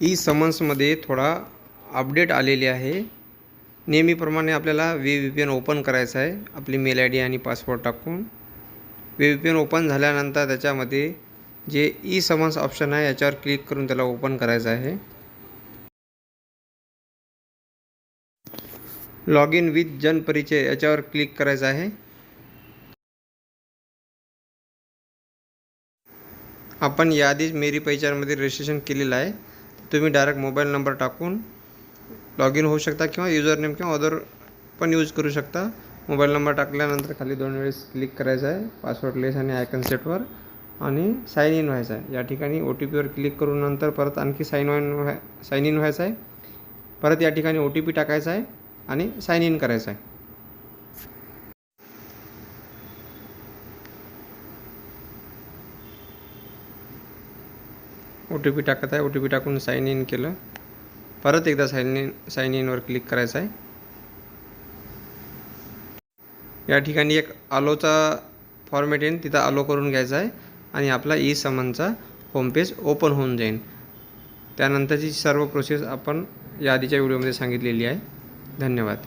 E समन्समध्ये थोडा update आलेली आहे। नेहमीप्रमाणे आपल्याला VPN ओपन करायचा आहे आपली मेल ID आणि पासवर्ड टाकून। VPN ओपन झाल्यानंतर त्याच्यामध्ये जे ई समन्स ऑप्शन आहे याच्यावर क्लिक करून त्याला ओपन करायचं आहे। लॉग इन विथ जनपरिचय याच्यावर क्लिक करायचं आहे। आपण याआधीच मेरी पहचानमध्ये रजिस्ट्रेशन केलेलं आहे। तुम्ही डायरेक्ट मोबाईल नंबर टाकून लॉग इन होऊ शकता किंवा युजर नेम किंवा अदर पण यूज करू शकता। मोबाईल नंबर टाकल्यानंतर खाली 2 वेळेस क्लिक करायचं आहे पासवर्डलेस आणि आय कन्सेप्टवर आणि साइन इन व्हायचं आहे। या ठिकाणी OTPवर क्लिक करून नंतर परत आणखी साइन इन व्हायचं आहे। परत या ठिकाणी OTP टाकायचा आहे आणि साइन इन करायचं आहे। OTP टाकत आहे। OTP टाकून साइन इन केलं। परत एकदा साइन इनवर क्लिक करायचं आहे। या ठिकाणी एक अलोचा फॉर्मॅट येईल तिथं अलो करून घ्यायचा आहे आणि आपला ई समनचा होम पेज ओपन होऊन जाईल। त्यानंतरची सर्व प्रोसेस आपण या आधीच्या व्हिडिओमध्ये सांगितलेली आहे। धन्यवाद।